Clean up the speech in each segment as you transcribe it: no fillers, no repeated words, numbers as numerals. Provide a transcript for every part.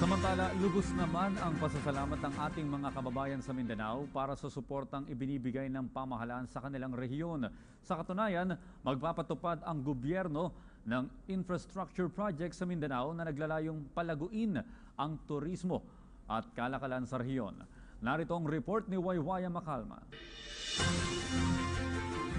Samantala, lubos naman ang pasasalamat ng ating mga kababayan sa Mindanao para sa suportang ibinibigay ng pamahalaan sa kanilang rehiyon. Sa katunayan, magpapatupad ang gobyerno ng infrastructure project sa Mindanao na naglalayong palaguin ang turismo at kalakalan sa rehiyon. Narito ang report ni Waywaya Macalma.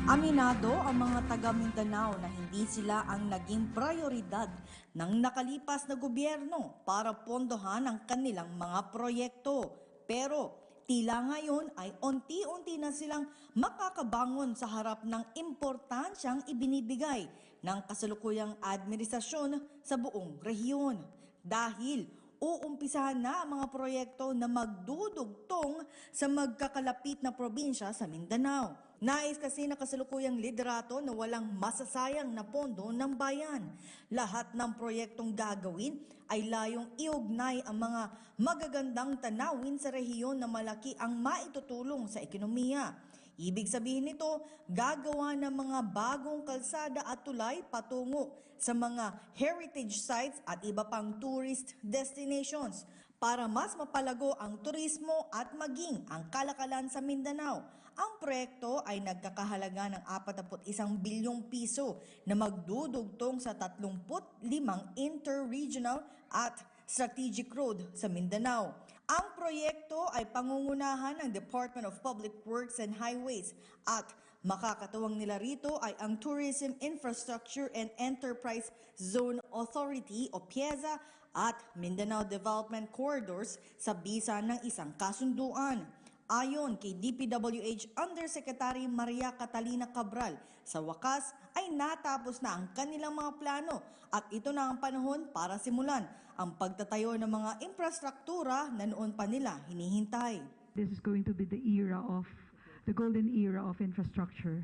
Aminado ang mga taga Mindanao na hindi sila ang naging prioridad ng nakalipas na gobyerno para pondohan ang kanilang mga proyekto. Pero tila ngayon ay unti-unti na silang makakabangon sa harap ng importansyang ibinibigay ng kasalukuyang administrasyon sa buong rehiyon. Dahil uumpisahan na ang mga proyekto na magdudugtong sa magkakalapit na probinsya sa Mindanao. Nais kasi na kasalukuyang liderato na walang masasayang na pondo ng bayan. Lahat ng proyektong gagawin ay layong iugnay ang mga magagandang tanawin sa rehiyon na malaki ang maitutulong sa ekonomiya. Ibig sabihin nito, gagawa ng mga bagong kalsada at tulay patungo sa mga heritage sites at iba pang tourist destinations para mas mapalago ang turismo at maging ang kalakalan sa Mindanao. Ang proyekto ay nagkakahalaga ng 41 bilyong piso na magdudugtong sa 35 inter-regional at strategic road sa Mindanao. Ang proyekto ay pangungunahan ng Department of Public Works and Highways at makakatuwang nila rito ay ang Tourism Infrastructure and Enterprise Zone Authority o PIEZA at Mindanao Development Corridors sa bisa ng isang kasunduan. Ayon kay DPWH Undersecretary Maria Catalina Cabral, sa wakas ay natapos na ang kanilang mga plano at ito na ang panahon para simulan ang pagtatayo ng mga infrastruktura na noon pa nila hinihintay. This is going to be the golden era of infrastructure.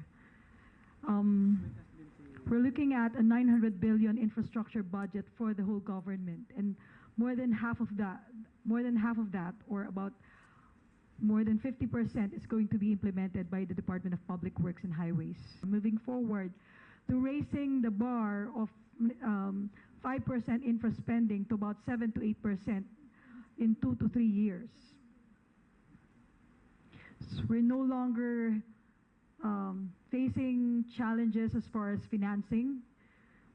We're looking at a 900 billion infrastructure budget for the whole government, and more than half of that, or about more than 50% is going to be implemented by the Department of Public Works and Highways. Moving forward to raising the bar of 5% infra spending to about 7 to 8% in 2 to 3 years. So we're no longer facing challenges as far as financing,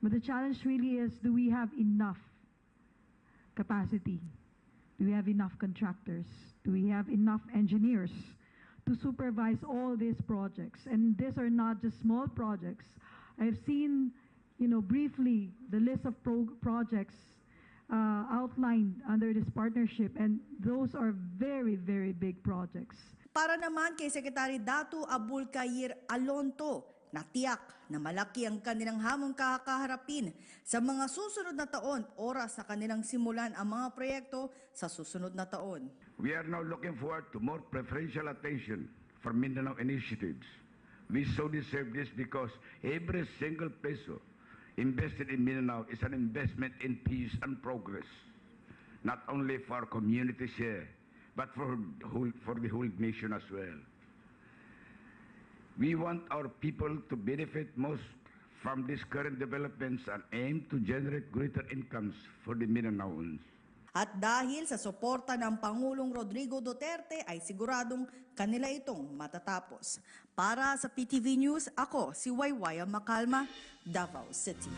but the challenge really is, do we have enough capacity? Do we have enough contractors? Do we have enough engineers to supervise all these projects? And these are not just small projects. I've seen, briefly the list of projects outlined under this partnership, and those are very, very big projects. Para naman kay Secretary Datu Abul Kair Alonto, natiyak na malaki ang kanilang hamong kakaharapin sa mga susunod na taon, oras na kanilang simulan ang mga proyekto sa susunod na taon. We are now looking forward to more preferential attention for Mindanao initiatives. We so deserve this because every single peso invested in Mindanao is an investment in peace and progress, not only for our community share, but for the whole nation as well. We want our people to benefit most from these current developments and aim to generate greater incomes for the Mindanaoans. At dahil sa suporta ng Pangulong Rodrigo Duterte ay siguradong kanila itong matatapos. Para sa PTV News, ako si Waywaya Macalma, Davao City.